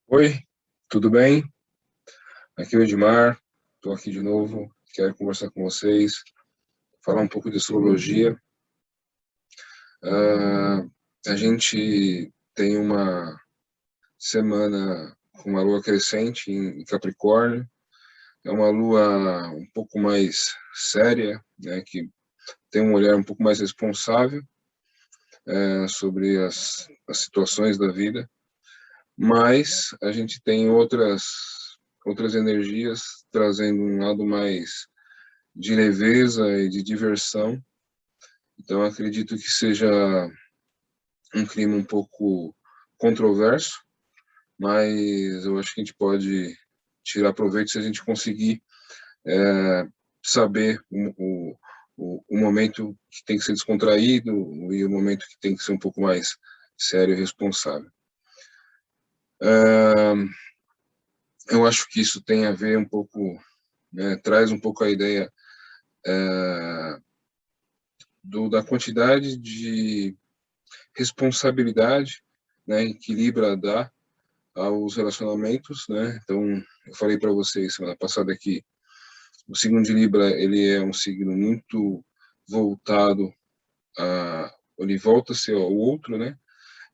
Oi, tudo bem? Aqui é o Edmar, estou aqui de novo, quero conversar com vocês, falar um pouco de astrologia. Ah, a gente tem uma semana com uma lua crescente em Capricórnio, é uma lua um pouco mais séria, né, que tem um olhar um pouco mais responsável sobre as situações da vida, mas a gente tem outras energias trazendo um lado mais de leveza e de diversão. Então, acredito que seja um clima um pouco controverso, mas eu acho que a gente pode tirar proveito se a gente conseguir saber o momento que tem que ser descontraído e o momento que tem que ser um pouco mais sério e responsável. Eu acho que isso tem a ver um pouco, né, traz um pouco a ideia da quantidade de responsabilidade, né, que Libra dá aos relacionamentos, né? Então, eu falei para vocês semana passada que o signo de Libra, ele é um signo muito voltado ele volta-se ao outro, né?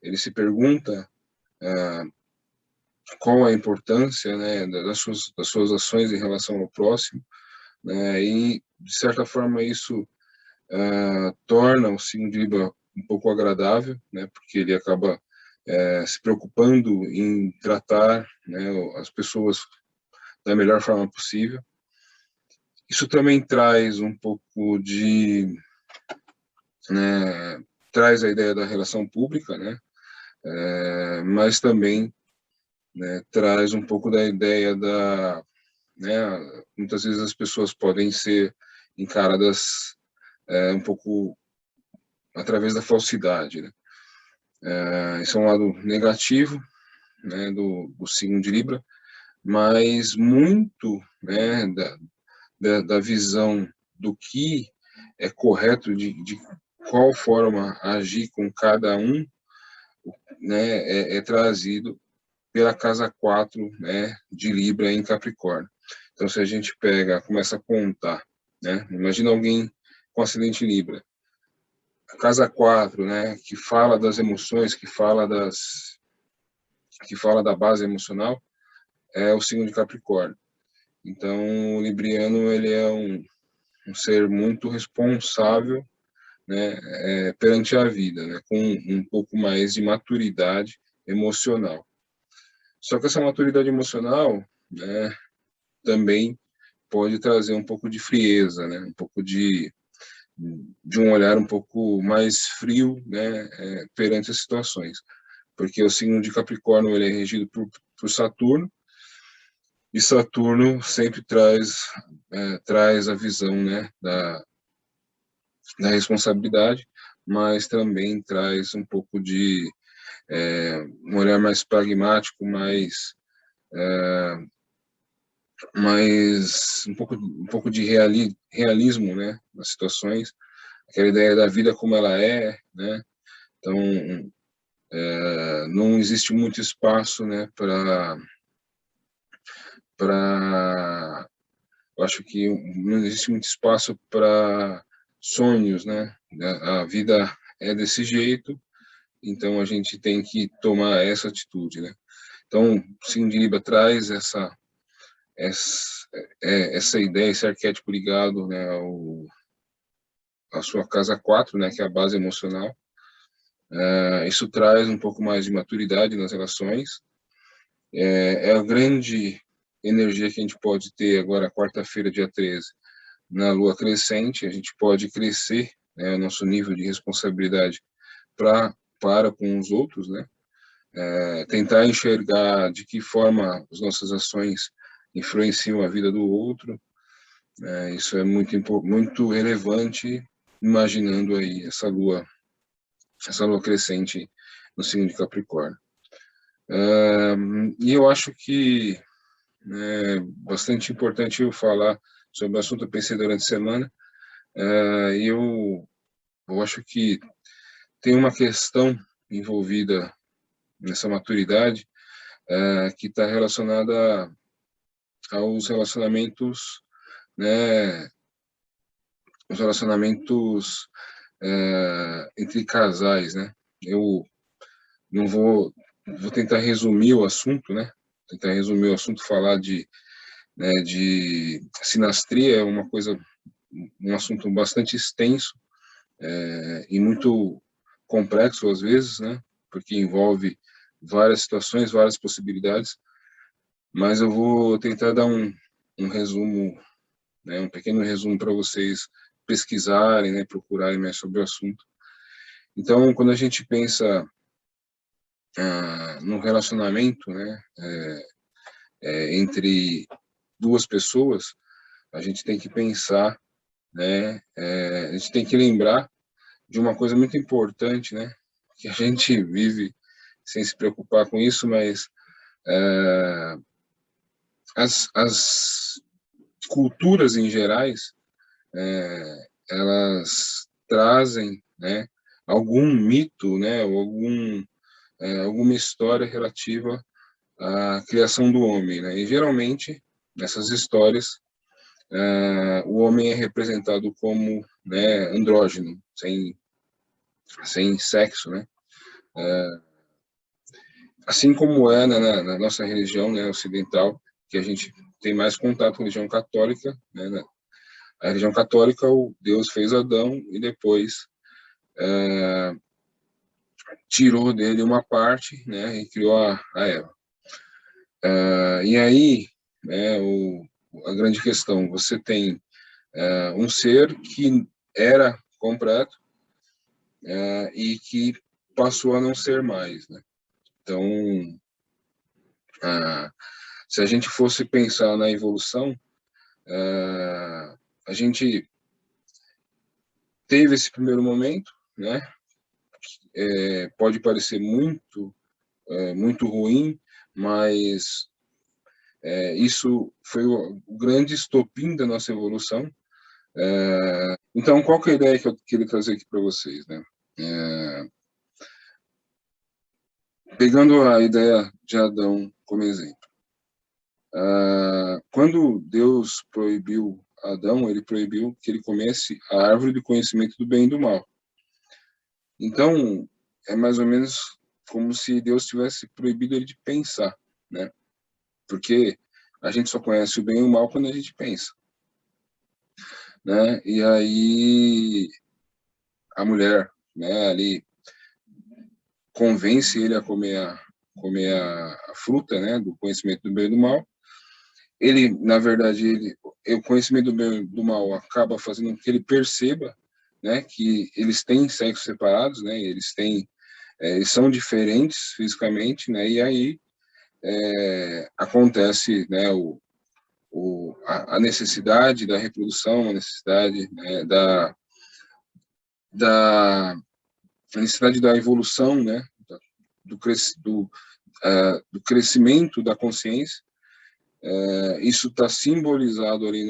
Ele se pergunta qual a importância, né, das suas ações em relação ao próximo, né? E de certa forma isso torna o signo de Libra um pouco agradável, né? Porque ele acaba se preocupando em tratar, né, as pessoas da melhor forma possível. Isso também traz um pouco né, traz a ideia da relação pública, né, mas também, né, traz um pouco da ideia né, muitas vezes as pessoas podem ser encaradas um pouco através da falsidade, né. Isso é um lado negativo, né, do signo de Libra, mas muito, né, da visão do que é correto, de qual forma agir com cada um, né, é trazido pela casa 4, né, de Libra em Capricórnio. Então, se a gente começa a contar, né, imagina alguém com acidente em Libra, a casa 4, né, que fala das emoções, que fala da base emocional, é o signo de Capricórnio. Então, o libriano, ele é um ser muito responsável, né, perante a vida, né, com um pouco mais de maturidade emocional. Só que essa maturidade emocional, né, também pode trazer um pouco de frieza, né, um pouco de um olhar um pouco mais frio, né, perante as situações. Porque o signo de Capricórnio ele é regido por Saturno, e Saturno sempre traz a visão, né, da responsabilidade, mas também traz um pouco de um olhar mais pragmático, mais um pouco de realismo, né, nas situações, aquela ideia da vida como ela é, né. Então, não existe muito espaço, né, para eu acho que não existe muito espaço para sonhos, né. A vida é desse jeito, então a gente tem que tomar essa atitude, né. Então, o signo de Libra traz essa, essa ideia, esse arquétipo ligado, né, à sua casa 4, né, que é a base emocional. Isso traz um pouco mais de maturidade nas relações. É a grande energia que a gente pode ter agora, quarta-feira, dia 13, na lua crescente. A gente pode crescer, né, o nosso nível de responsabilidade para com os outros, né? Tentar enxergar de que forma as nossas ações influenciam a vida do outro. Isso é muito relevante, imaginando aí essa lua crescente no signo de Capricórnio. E eu acho que é bastante importante eu falar sobre o assunto. Eu pensei durante a semana, Eu acho que tem uma questão envolvida nessa maturidade que está relacionada aos relacionamentos, né, os relacionamentos entre casais, né? Eu não vou tentar resumir o assunto, né? Tentar resumir o assunto, falar de sinastria é uma coisa, um assunto bastante extenso e muito complexo às vezes, né? Porque envolve várias situações, várias possibilidades, mas eu vou tentar dar um resumo, né? Um pequeno resumo para vocês pesquisarem, né? Procurarem mais sobre o assunto. Então, quando a gente pensa no relacionamento, né? Entre duas pessoas, a gente tem que pensar, né? A gente tem que lembrar de uma coisa muito importante, né? Que a gente vive sem se preocupar com isso, mas as culturas em gerais, elas trazem, né? Algum mito, né? Ou alguma história relativa à criação do homem, né? E geralmente nessas histórias o homem é representado como, né, andrógeno, sem sexo, né? Assim como é na nossa religião, né, ocidental, que a gente tem mais contato com a religião católica, né? A religião católica, o Deus fez Adão e depois tirou dele uma parte, né, e criou a Eva. E aí, né, a grande questão, você tem um ser que era completo e que passou a não ser mais, né? Então, se a gente fosse pensar na evolução, a gente teve esse primeiro momento, né? Pode parecer muito ruim, mas isso foi o grande estopim da nossa evolução. Então, qual que é a ideia que eu queria trazer aqui para vocês, né? Pegando a ideia de Adão como exemplo. Quando Deus proibiu Adão, ele proibiu que ele comesse a árvore do conhecimento do bem e do mal. Então, é mais ou menos como se Deus tivesse proibido ele de pensar, né? Porque a gente só conhece o bem e o mal quando a gente pensa, né? E aí a mulher, né, ali convence ele a comer a fruta, né, do conhecimento do bem e do mal. Ele, na verdade, o conhecimento do bem e do mal acaba fazendo com que ele perceba, né, que eles têm sexos separados, né, eles são diferentes fisicamente, né, e aí acontece, né, a necessidade da reprodução, a necessidade, né, da a necessidade da evolução, né, do crescimento da consciência. Isso está simbolizado ali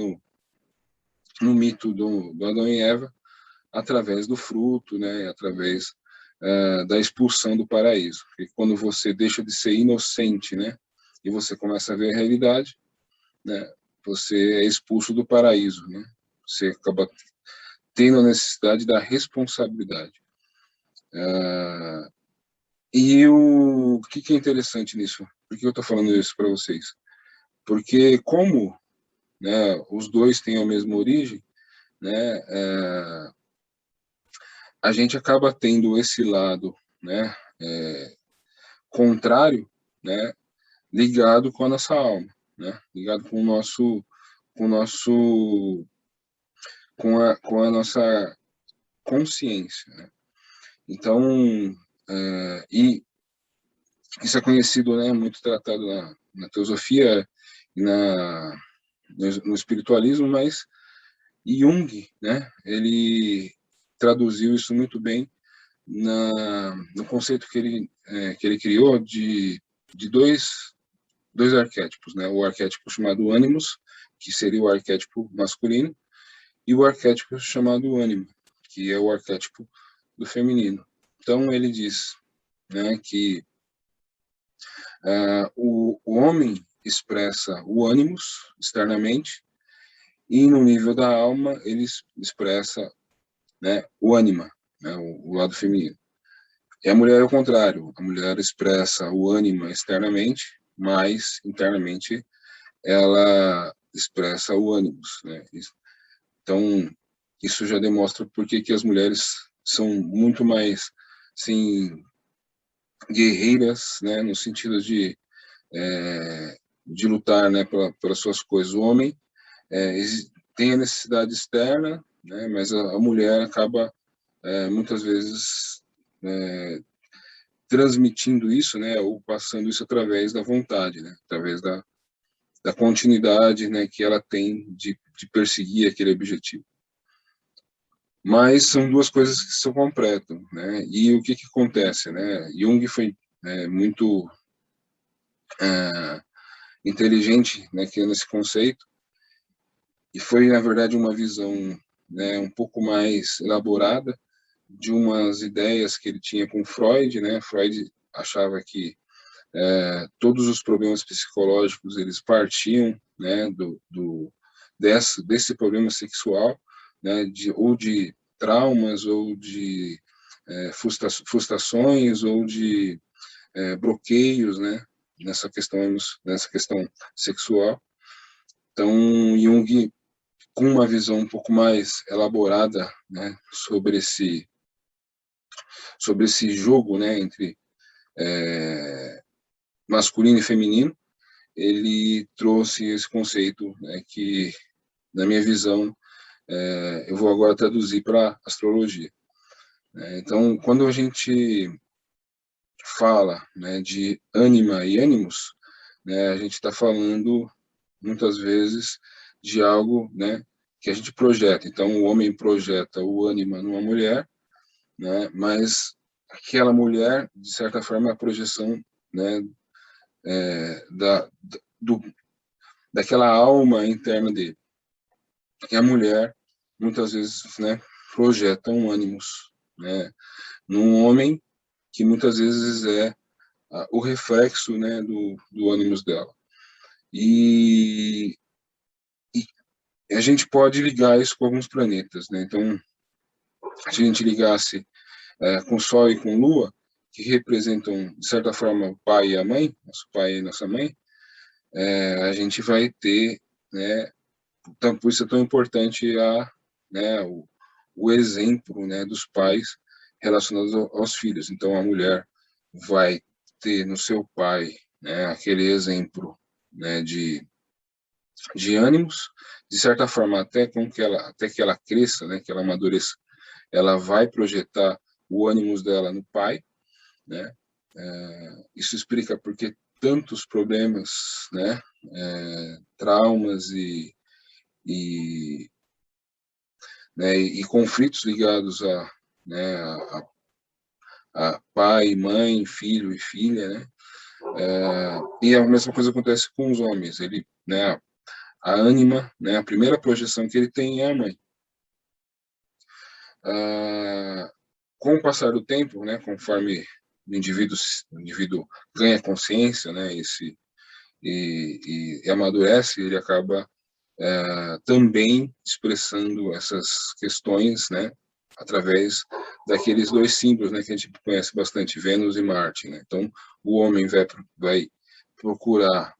no mito do Adão e Eva, através do fruto, né, através da expulsão do paraíso. E quando você deixa de ser inocente, né, e você começa a ver a realidade, né, você é expulso do paraíso, né, você acaba tendo a necessidade da responsabilidade. E o que é interessante nisso? Por que eu estou falando isso para vocês? Porque como, né, os dois têm a mesma origem, né, a gente acaba tendo esse lado, né, contrário, né, ligado com a nossa alma, né, ligado com a nossa consciência, né? Então, e isso é conhecido, né, muito tratado na teosofia e no espiritualismo, mas Jung, né, ele traduziu isso muito bem no conceito que ele criou de dois arquétipos, né, o arquétipo chamado Animus, que seria o arquétipo masculino, e o arquétipo chamado ânima, que é o arquétipo do feminino. Então, ele diz, né, que o homem expressa o ânimos externamente, e no nível da alma ele expressa, né, o ânima, né, o lado feminino. E a mulher é o contrário, a mulher expressa o ânima externamente, mas internamente ela expressa o ânimos, né? Então, isso já demonstra por que as mulheres são muito mais, assim, guerreiras, né, no sentido de lutar, né, pelas suas coisas. O homem tem a necessidade externa, né, mas a mulher acaba, muitas vezes, transmitindo isso, né, ou passando isso através da vontade, né, através da continuidade, né, que ela tem de perseguir aquele objetivo. Mas são duas coisas que se completam, né? E o que acontece, né? Jung foi muito inteligente, né, criando esse conceito, e foi, na verdade, uma visão, né, um pouco mais elaborada de umas ideias que ele tinha com Freud, né? Freud achava que todos os problemas psicológicos eles partiam, né, desse problema sexual, né, ou de traumas, ou de frustrações, ou de bloqueios, né, nessa questão sexual. Então, Jung, com uma visão um pouco mais elaborada, né, sobre esse jogo, né, entre masculino e feminino, ele trouxe esse conceito, né, que, na minha visão, eu vou agora traduzir para astrologia. Então, quando a gente fala, né, de ânima e ânimos, né, a gente está falando, muitas vezes, de algo, né, que a gente projeta. Então, o homem projeta o ânima numa mulher, né, mas aquela mulher, de certa forma, é a projeção, né, da, do, daquela alma interna dele. E a mulher, muitas vezes, né, projeta um ânimos, né, num homem que muitas vezes é o reflexo, né, do ânimos dela. E a gente pode ligar isso com alguns planetas, né? Então, se a gente ligasse com Sol e com Lua, que representam, de certa forma, o pai e a mãe, nosso pai e nossa mãe, a gente vai ter, né, então, por isso é tão importante né, o exemplo, né, dos pais relacionados aos filhos. Então, a mulher vai ter no seu pai, né, aquele exemplo, né, de ânimos, de certa forma, até que ela cresça, né, que ela amadureça, ela vai projetar o ânimos dela no pai, né? Isso explica porque tantos problemas, né, traumas e, né, e conflitos ligados né, a pai, mãe, filho e filha, né? E a mesma coisa acontece com os homens. Ele, né, a ânima, né, a primeira projeção que ele tem é a mãe. Com o passar do tempo, né, conforme o indivíduo ganha consciência, né, e amadurece, ele acaba também expressando essas questões, né, através daqueles dois símbolos, né, que a gente conhece bastante, Vênus e Marte, né? Então, o homem vai procurar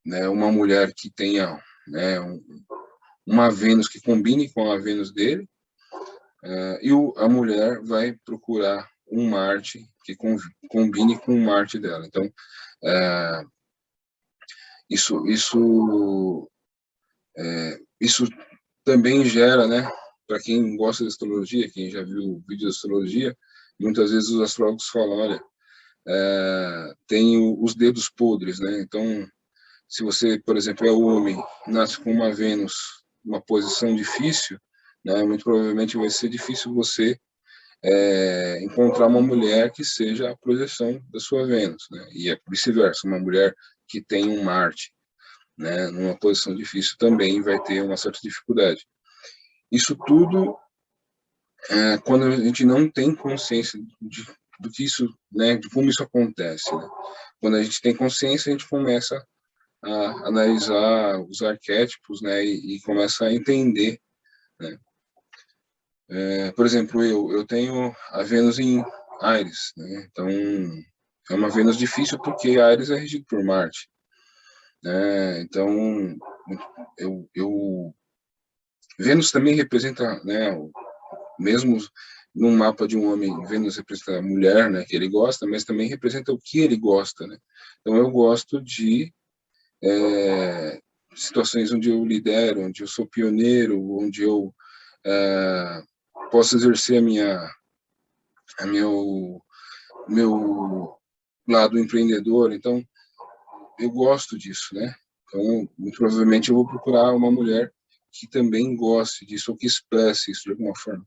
né, uma mulher que tenha, né, uma Vênus que combine com a Vênus dele, e a mulher vai procurar um Marte que combine com o Marte dela. Então, isso também gera, né, para quem gosta de astrologia, quem já viu vídeos de astrologia, muitas vezes os astrólogos falam, olha, tem os dedos podres, né? Então, se você, por exemplo, é homem, nasce com uma Vênus, uma posição difícil, né, muito provavelmente vai ser difícil você encontrar uma mulher que seja a projeção da sua Vênus, né? E é vice-versa, uma mulher que tem um Marte, né, numa posição difícil, também vai ter uma certa dificuldade. Isso tudo quando a gente não tem consciência do que isso, né, de como isso acontece, né? Quando a gente tem consciência, a gente começa a analisar os arquétipos, né, e começa a entender, né? Por exemplo, eu tenho a Vênus em Áries, né? Então é uma Vênus difícil porque Áries é regido por Marte, né? Então eu Vênus também representa, né, mesmo num mapa de um homem, Vênus representa a mulher, né, que ele gosta, mas também representa o que ele gosta, né? Então eu gosto de situações onde eu lidero, onde eu sou pioneiro, onde eu posso exercer a meu lado empreendedor. Então eu gosto disso, né? Então muito provavelmente eu vou procurar uma mulher que também goste disso ou que expresse isso de alguma forma.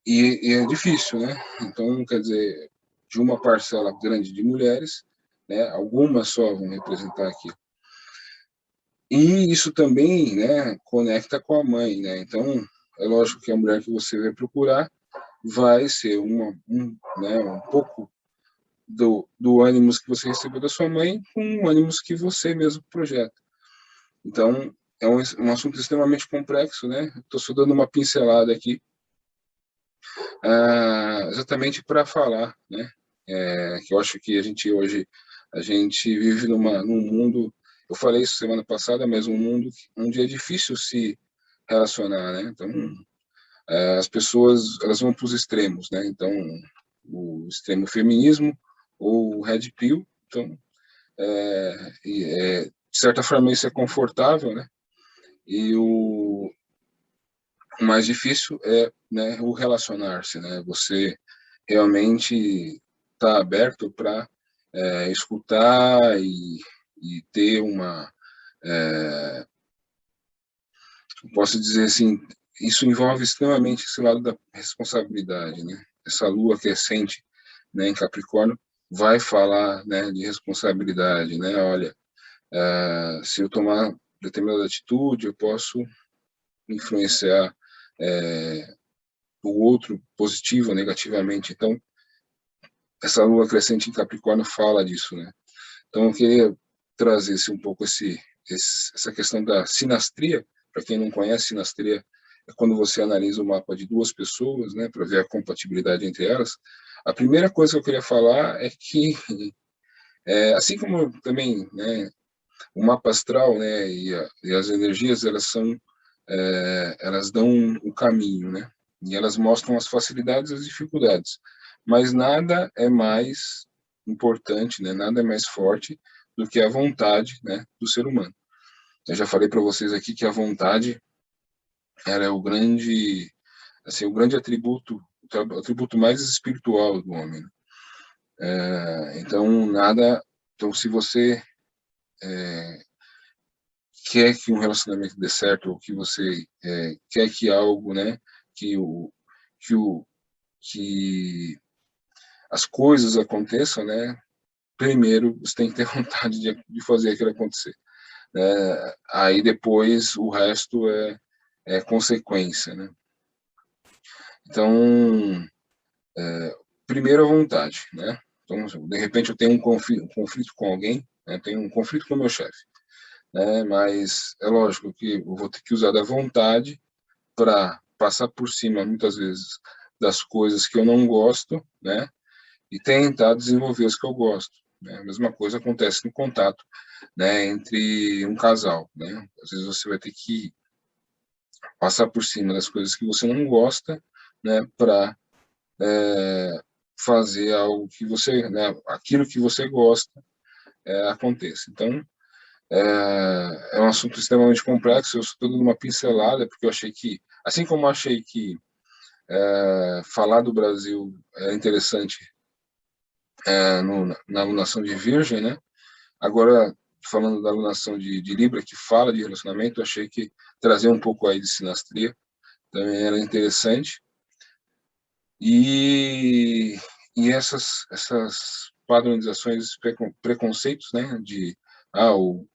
E é difícil, né? Então, quer dizer, de uma parcela grande de mulheres, né, algumas só vão representar aqui. E isso também, né, conecta com a mãe, né? Então, é lógico que a mulher que você vai procurar vai ser né, um pouco do ânimos que você recebeu da sua mãe com ânimos que você mesmo projeta. Então, é um assunto extremamente complexo, né? Estou só dando uma pincelada aqui, exatamente para falar, né? Que eu acho que a gente vive num mundo, eu falei isso semana passada, mas um mundo onde é difícil se relacionar, né? Então, as pessoas, elas vão para os extremos, né? Então, o extremo feminismo ou o red pill, então, de certa forma isso é confortável, né? E o mais difícil é, né, o relacionar-se, né? Você realmente está aberto para escutar e ter posso dizer assim, isso envolve extremamente esse lado da responsabilidade, né? Essa lua crescente, né, em Capricórnio vai falar, né, de responsabilidade, né? Olha, se eu tomar determinada atitude, eu posso influenciar o outro positivo ou negativamente. Então, essa lua crescente em Capricórnio fala disso, né? Então, eu queria trazer um pouco essa questão da sinastria. Para quem não conhece, sinastria é quando você analisa o mapa de duas pessoas, né, para ver a compatibilidade entre elas. A primeira coisa que eu queria falar é que, assim como também, né, o mapa astral, né, e as energias, elas dão o caminho, né, e elas mostram as facilidades e as dificuldades. Mas nada é mais importante, né, nada é mais forte do que a vontade, né, do ser humano. Eu já falei para vocês aqui que a vontade era o grande atributo, o atributo mais espiritual do homem, né? Então nada, então se você quer que um relacionamento dê certo ou que você quer que algo, né, que o que o que as coisas aconteçam, né, primeiro você tem que ter vontade de fazer aquilo acontecer. Aí depois o resto é consequência, né? Então, primeiro a vontade, né? Então, de repente eu tenho um conflito com alguém, né? Tenho um conflito com o meu chefe, né? Mas é lógico que eu vou ter que usar da vontade para passar por cima, muitas vezes, das coisas que eu não gosto, né? E tentar desenvolver as que eu gosto. Né? A mesma coisa acontece no contato, né, entre um casal, né? Às vezes você vai ter que passar por cima das coisas que você não gosta, né, para fazer algo que você, né, aquilo que você gosta aconteça. Então, é um assunto extremamente complexo. Eu estou dando uma pincelada porque eu achei que, assim como eu achei que falar do Brasil é interessante na alunação de Virgem, né? Agora, falando da alunação de Libra, que fala de relacionamento, eu achei que trazer um pouco aí de sinastria também era interessante. E essas padronizações, preconceitos, né, de, o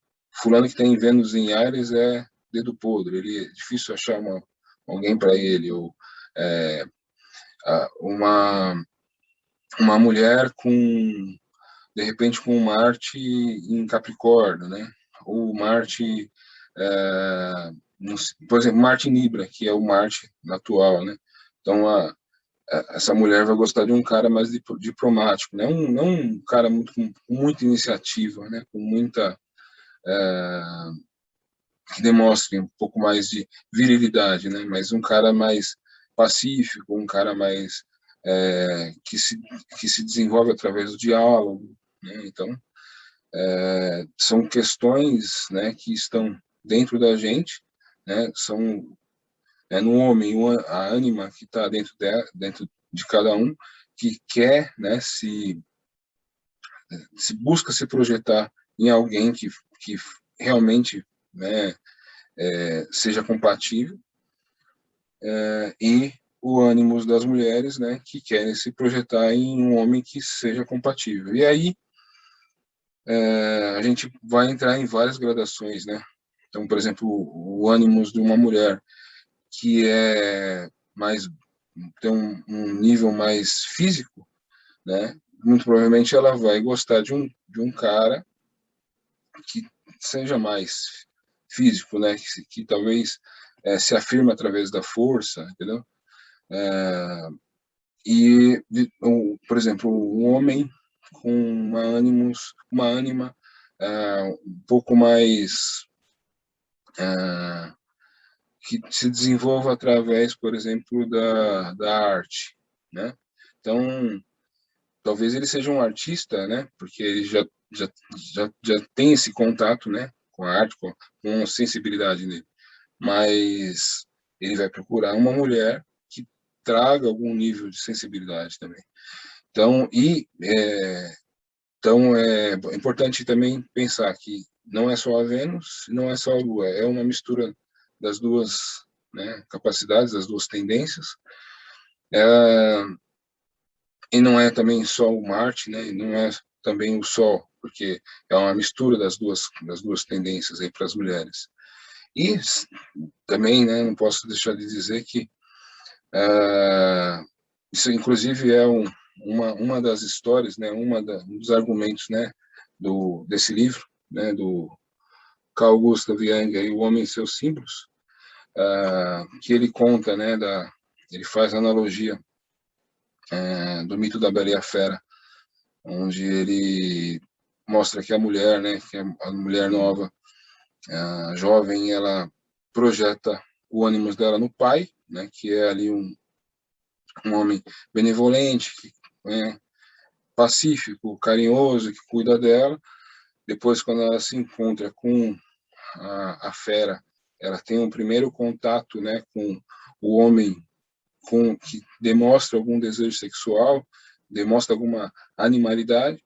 fulano que tem Vênus em Áries é dedo podre, ele é difícil achar alguém para ele, ou uma mulher com, de repente, com Marte em Capricórnio, né, ou Marte, por exemplo, Marte em Libra, que é o Marte atual, né, então essa mulher vai gostar de um cara mais diplomático, né? Não um cara com muita iniciativa, né? Com muita que demonstre um pouco mais de virilidade, né? Mas um cara mais pacífico, um cara mais que se desenvolve através do diálogo, né? Então são questões, né? Que estão dentro da gente, né? São no homem a ânima que está dentro de cada um, que quer, né, se busca se projetar em alguém que realmente, né, seja compatível, e o ânimo das mulheres, né, que querem se projetar em um homem que seja compatível. E aí a gente vai entrar em várias gradações, né? Então, por exemplo, o ânimo de uma mulher que é mais tem um nível mais físico, né? Muito provavelmente ela vai gostar de um cara que seja mais físico, né? Que talvez se afirme através da força, entendeu? E, por exemplo, um homem com uma ânima um pouco mais que se desenvolva através, por exemplo, da arte, né? Então, talvez ele seja um artista, né? Porque ele já tem esse contato, né? Com a arte, com a sensibilidade dele. Mas ele vai procurar uma mulher que traga algum nível de sensibilidade também. Então, é importante também pensar que não é só a Vênus, não é só a Lua, é uma mistura das duas, né, capacidades, das duas tendências. E não é também só o Marte, né, e não é também o Sol, porque é uma mistura das duas tendências aí para as mulheres. E também, né, não posso deixar de dizer que isso, inclusive, é uma das histórias, né, um dos argumentos, né, desse livro, né, do Carl Gustav Jung, aí, O Homem e Seus Símbolos, que ele conta, né, ele faz analogia do mito da Bela e a Fera, onde ele mostra que a mulher, né, que a mulher nova, a jovem, ela projeta o ânimo dela no pai, né, que é ali um homem benevolente, né, pacífico, carinhoso, que cuida dela. Depois, quando ela se encontra com a fera, ela tem um primeiro contato, né, com o homem que demonstra algum desejo sexual, demonstra alguma animalidade,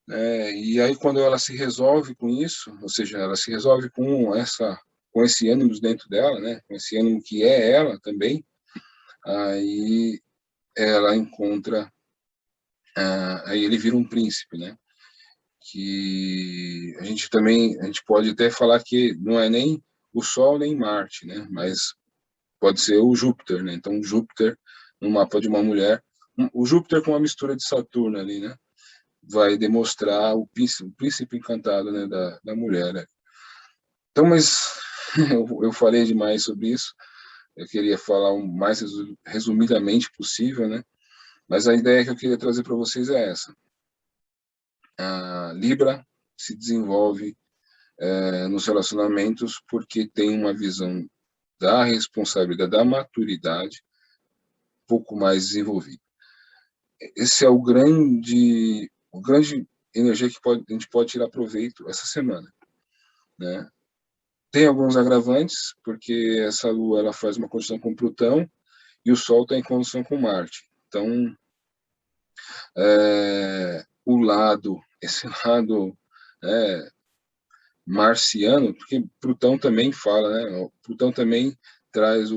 né, e aí quando ela se resolve com isso, ou seja, ela se resolve com esse ânimo dentro dela, né, com esse ânimo que é ela também, aí ela encontra, aí ele vira um príncipe, né, que a gente pode até falar que não é nem o Sol nem Marte, né, mas pode ser o Júpiter, né, então Júpiter no mapa de uma mulher, o Júpiter com uma mistura de Saturno ali, né, vai demonstrar o príncipe encantado, né, da mulher, né. Então, mas eu falei demais sobre isso, eu queria falar o mais resumidamente possível, né, mas a ideia que eu queria trazer para vocês é essa. A Libra se desenvolve nos relacionamentos porque tem uma visão da responsabilidade, da maturidade um pouco mais desenvolvida. Esse é o grande energia que a gente pode tirar proveito essa semana, né? Tem alguns agravantes, porque essa Lua ela faz uma condição com Plutão e o Sol está em condição com Marte. Então, esse lado marciano, porque Plutão também fala, né? Plutão também traz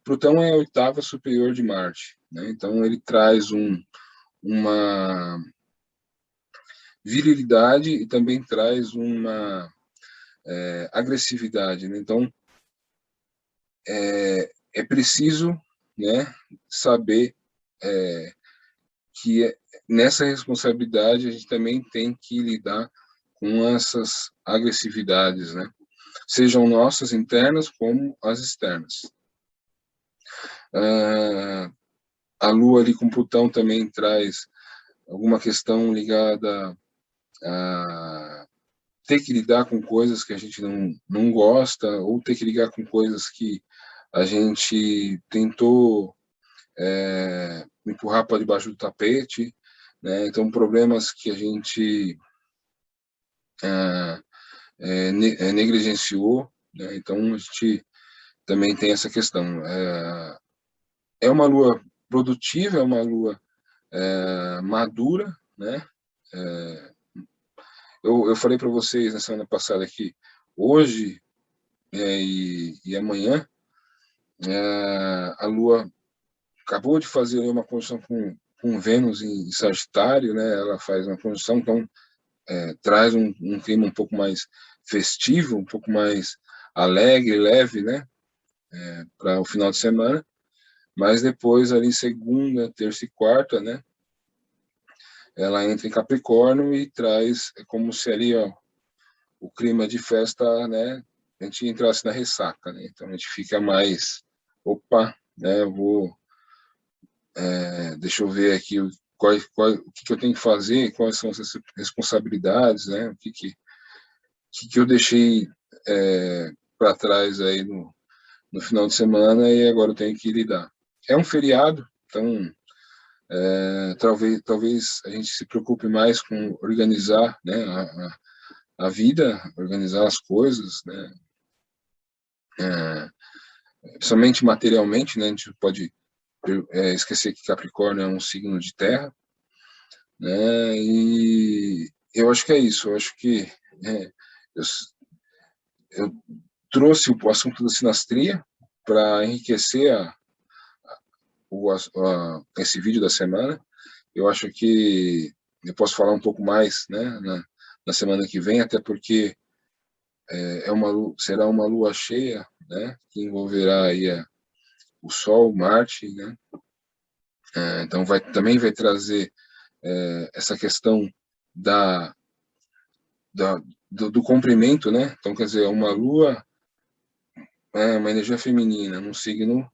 Plutão é a oitava superior de Marte, né? Então ele traz uma virilidade e também traz uma agressividade, né? Então, é preciso, né, saber que nessa responsabilidade a gente também tem que lidar com essas agressividades, né? Sejam nossas internas como as externas. A Lua ali com Plutão também traz alguma questão ligada a ter que lidar com coisas que a gente não gosta, ou ter que lidar com coisas que a gente tentou empurrar para debaixo do tapete, né? Então, problemas que a gente negligenciou, né? Então, a gente também tem essa questão. É uma lua produtiva, é uma lua madura, né? Eu falei para vocês na semana passada que hoje e amanhã a Lua acabou de fazer uma conjunção com Vênus em Sagitário, né? Ela faz uma conjunção, então traz um clima um pouco mais festivo, um pouco mais alegre, leve, né? Para o final de semana. Mas depois, ali, segunda, terça e quarta, né? Ela entra em Capricórnio e traz, como se ali, ó, o clima de festa, né? A gente entrasse na ressaca, né? Então a gente fica mais, opa, né? Eu vou, deixa eu ver aqui o que eu tenho que fazer, quais são as responsabilidades, né? O que eu deixei para trás aí no final de semana e agora eu tenho que lidar. É um feriado, então talvez a gente se preocupe mais com organizar, né, a vida, organizar as coisas, né, somente materialmente, né, a gente pode esquecer que Capricórnio é um signo de terra, né, e eu acho que é isso, eu acho que eu, eu trouxe o assunto da sinastria para enriquecer esse vídeo da semana. Eu acho que eu posso falar um pouco mais, né, na semana que vem, até porque será uma lua cheia, né, que envolverá aí o Sol, Marte, né, então também vai trazer essa questão da, do comprimento, né, então quer dizer, uma lua uma energia feminina num signo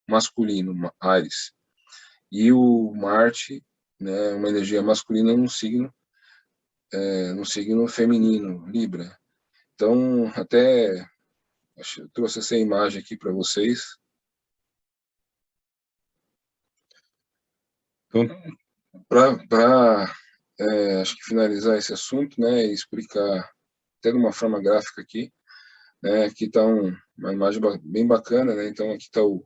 masculino, Áries, e o Marte, né, uma energia masculina num signo feminino, Libra. Então, até eu trouxe essa imagem aqui para vocês. Então, para acho que finalizar esse assunto, né, e explicar até de uma forma gráfica aqui, né, aqui está uma imagem bem bacana, né, então aqui está o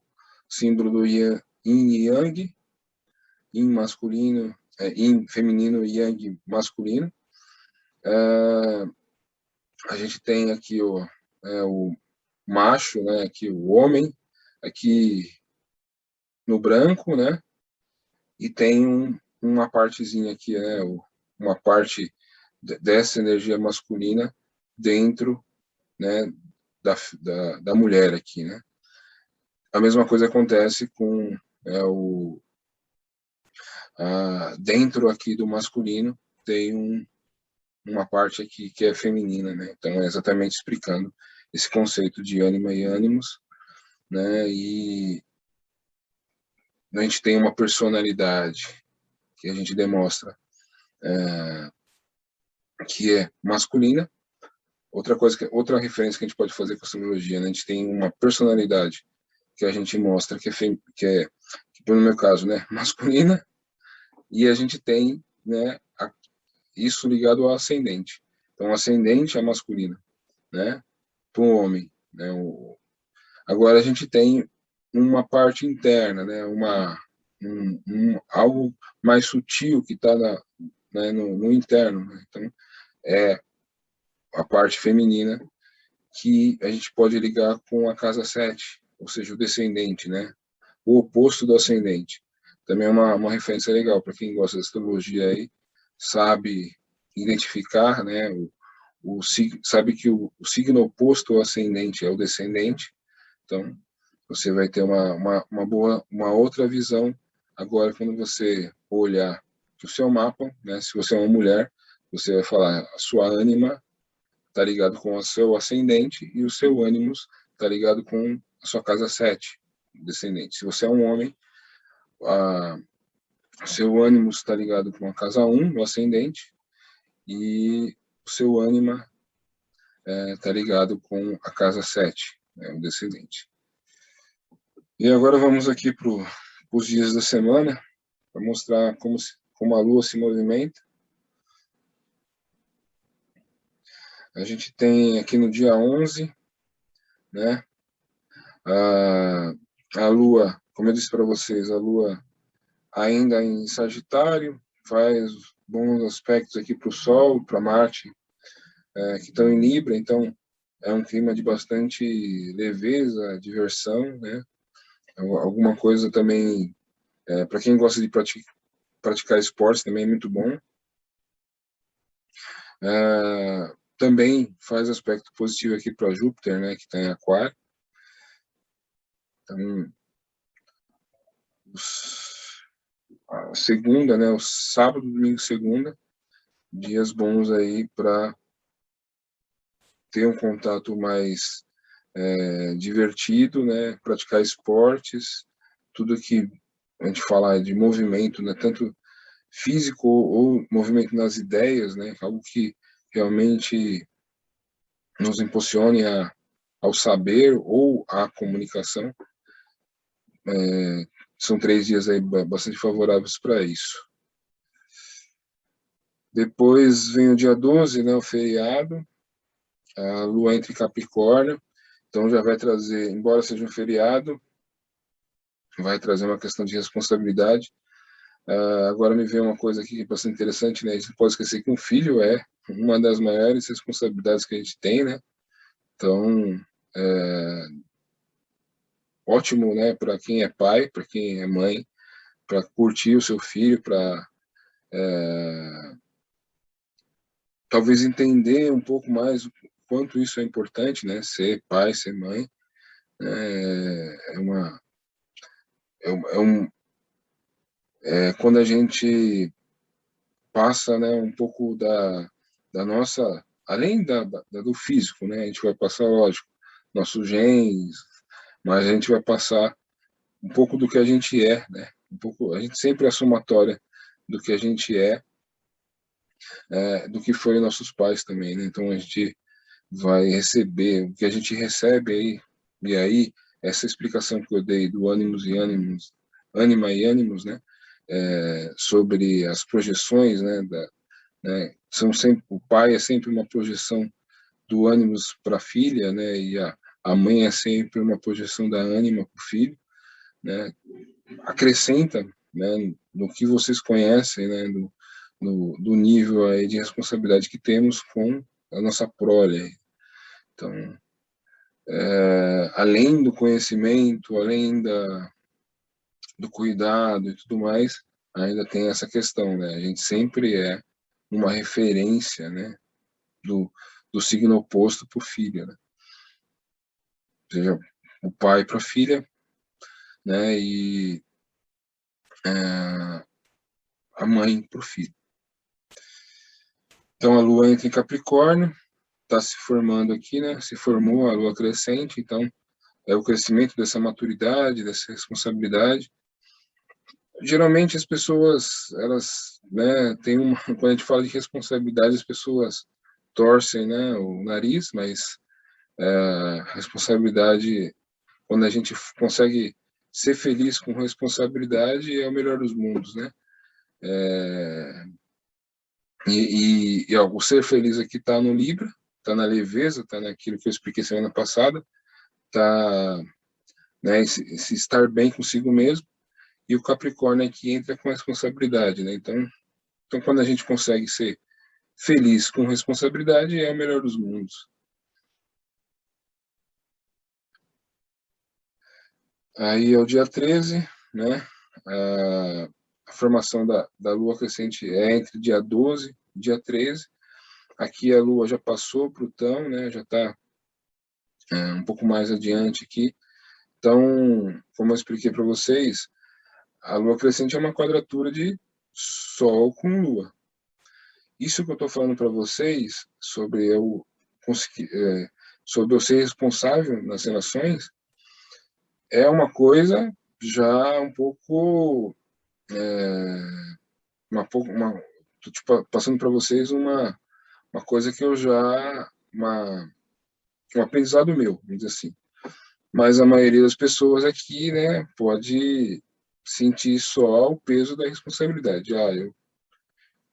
símbolo do Yin e Yang, Yin masculino, Yin feminino e Yang masculino. A gente tem aqui o macho, né, aqui o homem, aqui no branco, né, e tem uma partezinha aqui, né, uma parte dessa energia masculina dentro, né, da mulher aqui, né. A mesma coisa acontece com dentro aqui do masculino tem uma parte aqui que é feminina, né. Então é exatamente explicando esse conceito de ânima e ânimos, né, e a gente tem uma personalidade que a gente demonstra que é masculina. Outra referência que a gente pode fazer com a astrologia, né? A gente tem uma personalidade que a gente mostra que no meu caso, né, masculina, e a gente tem, né, isso ligado ao ascendente. Então, o ascendente é masculino, né, para o homem, né. Agora a gente tem uma parte interna, né, algo mais sutil que está né, no interno, né? Então, é a parte feminina que a gente pode ligar com a casa 7, ou seja, o descendente, né? O oposto do ascendente. Também é uma referência legal para quem gosta de astrologia aí, sabe identificar, né, sabe que o signo oposto ao ascendente é o descendente, então você vai ter uma outra visão agora quando você olhar o seu mapa, né, se você é uma mulher, você vai falar a sua ânima está ligado com o seu ascendente e o seu ânimos está ligado com a sua casa 7, descendente. Se você é um homem, o seu ânimos está ligado com a casa 1, o ascendente, e o seu ânima está ligado com a casa 7, né, o descendente. E agora vamos aqui para os dias da semana, para mostrar como a Lua se movimenta. A gente tem aqui no dia 11, né, a Lua, como eu disse para vocês, a Lua ainda em Sagitário, faz bons aspectos aqui para o Sol, para Marte, que estão em Libra, então é um clima de bastante leveza, diversão, né? Alguma coisa também, para quem gosta de praticar esportes, também é muito bom. Também faz aspecto positivo aqui para Júpiter, né, que está em Aquário. Então, a segunda, né, o sábado, domingo, segunda, dias bons aí para ter um contato mais divertido, né, praticar esportes, tudo que a gente fala de movimento, né, tanto físico ou movimento nas ideias, né, algo que realmente nos impulsione ao saber ou à comunicação. São 3 dias aí bastante favoráveis para isso. Depois vem o dia 12, né, o feriado, a Lua entra em Capricórnio, então já vai trazer, embora seja um feriado, vai trazer uma questão de responsabilidade. Agora me veio uma coisa aqui que é bastante interessante, né? A gente não pode esquecer que um filho é uma das maiores responsabilidades que a gente tem, né? Então, ótimo, né? Para quem é pai, para quem é mãe, para curtir o seu filho, para talvez entender um pouco mais o quanto isso é importante, né? Ser pai, ser mãe, quando a gente passa, né, um pouco da nossa, além do físico, né? A gente vai passar, lógico, nossos genes, mas a gente vai passar um pouco do que a gente é, né? A gente sempre é a somatória do que a gente do que foi nossos pais também, né? Então a gente vai receber o que a gente recebe aí, e aí essa explicação que eu dei do ânimos e ânimos, ânima e ânimos, né? Sobre as projeções, né? Né? O pai é sempre uma projeção do ânimos para a filha, né? E a mãe é sempre uma projeção da ânima para o filho, né? Acrescenta, né, no que vocês conhecem, né, do nível aí de responsabilidade que temos com a nossa prole. Então, além do conhecimento, além do cuidado e tudo mais, ainda tem essa questão, né? A gente sempre é uma referência, né, do signo oposto para o filho, né? Ou seja, o pai para a filha, né, e a mãe para o filho. Então a Lua entra em Capricórnio, está se formando aqui, né? Se formou a Lua crescente, então é o crescimento dessa maturidade, dessa responsabilidade. Geralmente as pessoas, elas, né, quando a gente fala de responsabilidade, as pessoas torcem, né, o nariz, mas responsabilidade, quando a gente consegue ser feliz com responsabilidade, é o melhor dos mundos, né? O ser feliz aqui está no Libra, está na leveza, está naquilo que eu expliquei semana passada, está, né, se estar bem consigo mesmo, e o Capricórnio aqui entra com responsabilidade, né? Então, quando a gente consegue ser feliz com responsabilidade, é o melhor dos mundos. Aí é o dia 13, né? A formação da Lua crescente é entre dia 12 dia 13. Aqui a Lua já passou Plutão, né? Já está um pouco mais adiante aqui. Então, como eu expliquei para vocês, a Lua crescente é uma quadratura de Sol com Lua. Isso que eu estou falando para vocês sobre eu conseguir, sobre eu ser responsável nas relações, é uma coisa já um pouco, tô passando para vocês uma coisa que eu já, um aprendizado meu, vamos dizer assim. Mas a maioria das pessoas aqui, né, pode sentir só o peso da responsabilidade. Ah, eu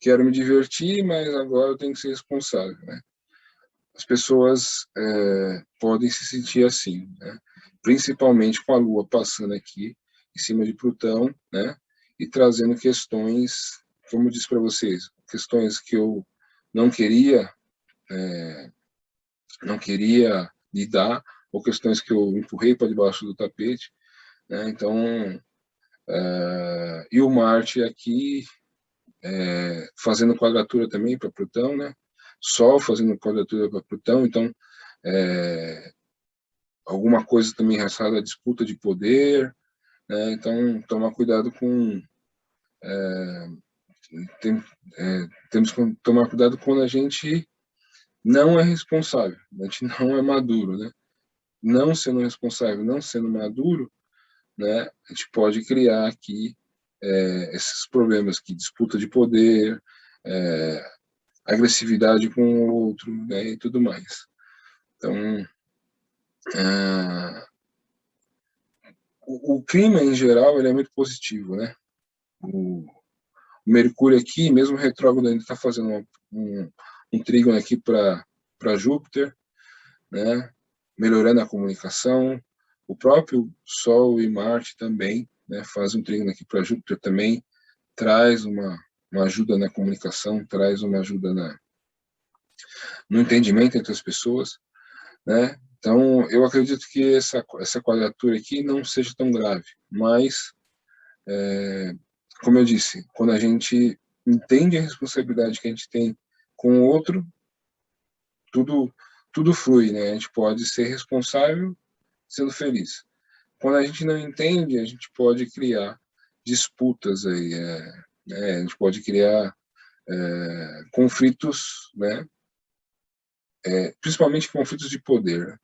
quero me divertir, mas agora eu tenho que ser responsável, né? As pessoas podem se sentir assim, né? Principalmente com a Lua passando aqui em cima de Plutão, né? E trazendo questões, como eu disse para vocês, questões que eu não queria lidar, ou questões que eu empurrei para debaixo do tapete, né? Então, e o Marte aqui fazendo quadratura também para Plutão, né? Sol fazendo quadratura para Plutão, então alguma coisa também relacionada à disputa de poder, né? Então tomar cuidado com temos que tomar cuidado quando a gente não é responsável, a gente não é maduro, né? Não sendo responsável, não sendo maduro, né? A gente pode criar aqui esses problemas, que disputa de poder, agressividade com o outro, né, e tudo mais. Então, o clima em geral ele é muito positivo, né? O Mercúrio aqui, mesmo retrógrado, ainda está fazendo um trígono aqui para Júpiter, né? Melhorando a comunicação. O próprio Sol e Marte também, né? Faz um trígono aqui para Júpiter também, traz uma ajuda na comunicação, traz uma ajuda no entendimento entre as pessoas, né? Então, eu acredito que essa quadratura aqui não seja tão grave, mas, como eu disse, quando a gente entende a responsabilidade que a gente tem com o outro, tudo flui, né? A gente pode ser responsável sendo feliz. Quando a gente não entende, a gente pode criar disputas aí, né? A gente pode criar conflitos, né? Principalmente conflitos de poder, né?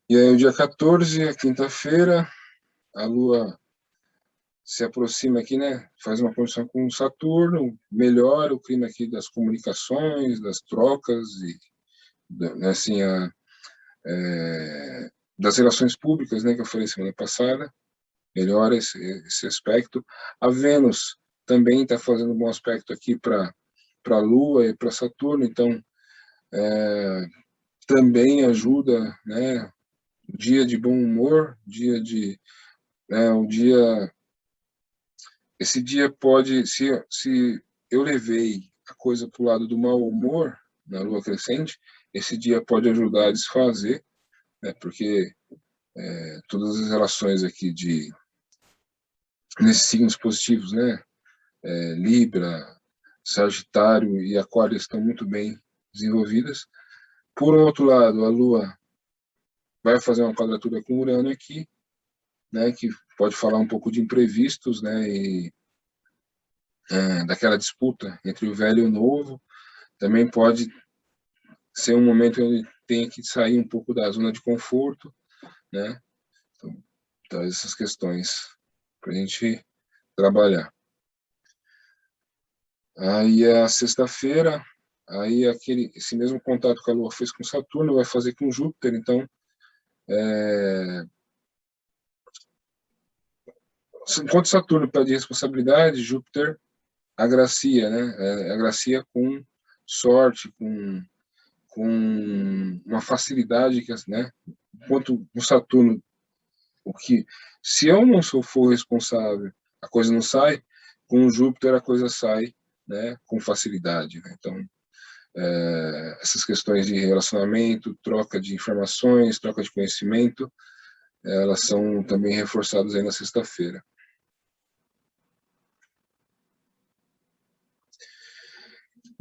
E aí, o dia 14, a quinta-feira, a Lua se aproxima aqui, né? Faz uma conjunção com Saturno, melhora o clima aqui das comunicações, das trocas e, né, assim, das relações públicas, né? Que eu falei semana passada, melhora esse aspecto. A Vênus também está fazendo um bom aspecto aqui para a Lua e para Saturno, então também ajuda, né? Dia de bom humor, esse dia pode, se eu levei a coisa para o lado do mau humor, na lua crescente, esse dia pode ajudar a desfazer, né, porque todas as relações aqui nesses signos positivos, né, Libra, Sagitário e Aquário estão muito bem desenvolvidas. Por outro lado, a lua vai fazer uma quadratura com Urano aqui, né, que pode falar um pouco de imprevistos, né, e daquela disputa entre o velho e o novo. Também pode ser um momento onde tem que sair um pouco da zona de conforto, né? Então, traz essas questões para a gente trabalhar. Aí a sexta-feira, aí esse mesmo contato que a Lua fez com Saturno vai fazer com Júpiter, então enquanto Saturno pede responsabilidade, Júpiter agracia, né? Agracia com sorte, com uma facilidade que, né? Enquanto o Saturno, se eu não for responsável, a coisa não sai, com o Júpiter a coisa sai, né? Com facilidade, né? Então, essas questões de relacionamento, troca de informações, troca de conhecimento, elas são também reforçadas aí na sexta-feira.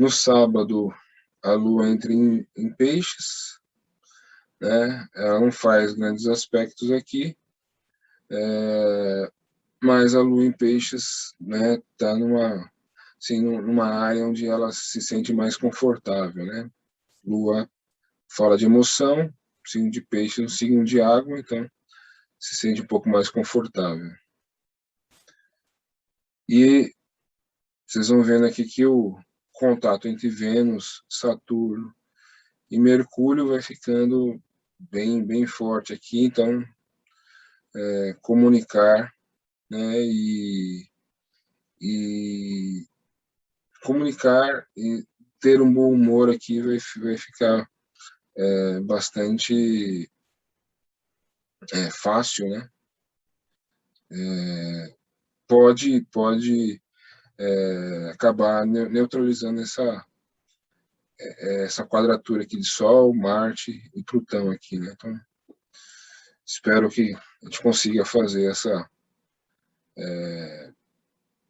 No sábado, a Lua entra em Peixes, né? Ela não faz grandes aspectos aqui, mas a Lua em Peixes, né, tá assim, numa área onde ela se sente mais confortável, né? Lua fala de emoção, signo de Peixes, um signo de água, então se sente um pouco mais confortável. E vocês vão vendo aqui que o contato entre Vênus, Saturno e Mercúrio vai ficando bem forte aqui, então comunicar, né, e comunicar e ter um bom humor aqui vai ficar bastante fácil, né? Pode acabar neutralizando essa quadratura aqui de Sol, Marte e Plutão aqui, né? Então, espero que a gente consiga fazer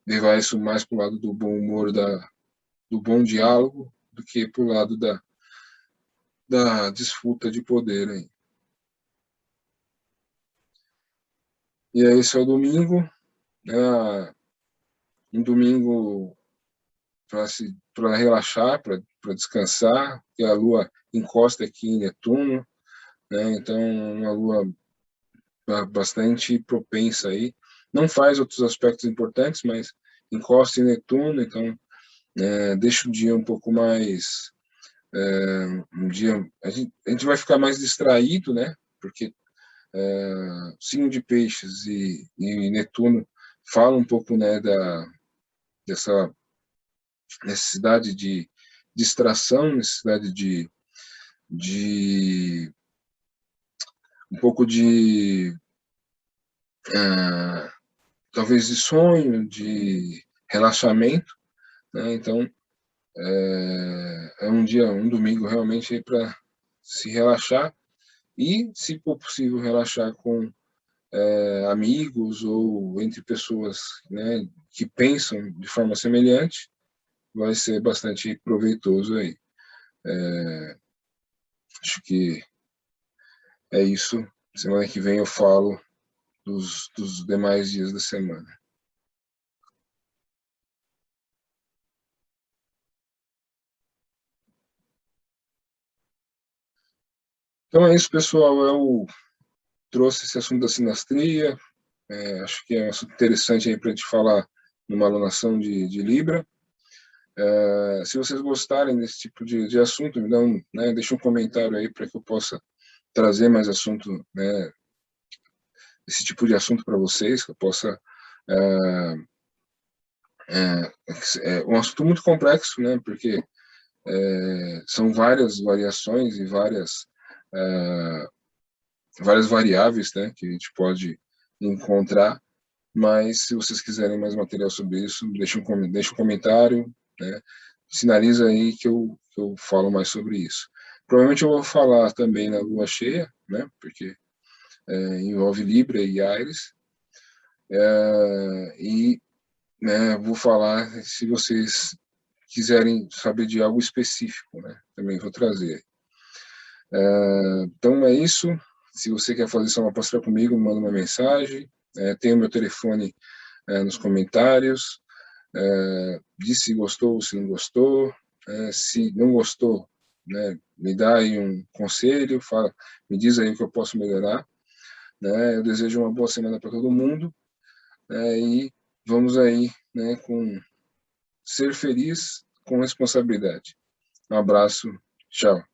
levar isso mais para o lado do bom humor, do bom diálogo, do que para o lado da disputa de poder aí. E aí, esse é o domingo, né? Um domingo para relaxar, para descansar, porque a Lua encosta aqui em Netuno, né? Então, uma Lua bastante propensa aí. Não faz outros aspectos importantes, mas encosta em Netuno, então deixa o dia um pouco mais um dia a gente vai ficar mais distraído, né? Porque signo de Peixes e Netuno fala um pouco, né, dessa necessidade de distração, necessidade de um pouco de talvez de sonho, de relaxamento, né? Então um domingo realmente para se relaxar e, se for possível, relaxar com amigos ou entre pessoas, né, que pensam de forma semelhante, vai ser bastante proveitoso aí. Acho que é isso. Semana que vem eu falo dos demais dias da semana. Então é isso, pessoal. Eu trouxe esse assunto da sinastria. Acho que é um assunto interessante aí para a gente falar numa alunação de Libra. Se vocês gostarem desse tipo de assunto, me dão, né, deixa um comentário aí para que eu possa trazer mais assunto, né, esse tipo de assunto para vocês, que eu possa um assunto muito complexo, né, porque são várias variações e várias variáveis, né, que a gente pode encontrar, mas se vocês quiserem mais material sobre isso, deixa um comentário, né, sinaliza aí que eu falo mais sobre isso. Provavelmente eu vou falar também na lua cheia, né, porque envolve Libra e Áries, e né, vou falar se vocês quiserem saber de algo específico, né, também vou trazer. Então é isso. Se você quer fazer só uma parceria comigo, manda uma mensagem. Tem o meu telefone nos comentários. Diz se gostou ou se não gostou. Se não gostou, né, me dá aí um conselho, me diz aí o que eu posso melhorar. Né? Eu desejo uma boa semana para todo mundo. E vamos aí, né, com ser feliz com responsabilidade. Um abraço. Tchau.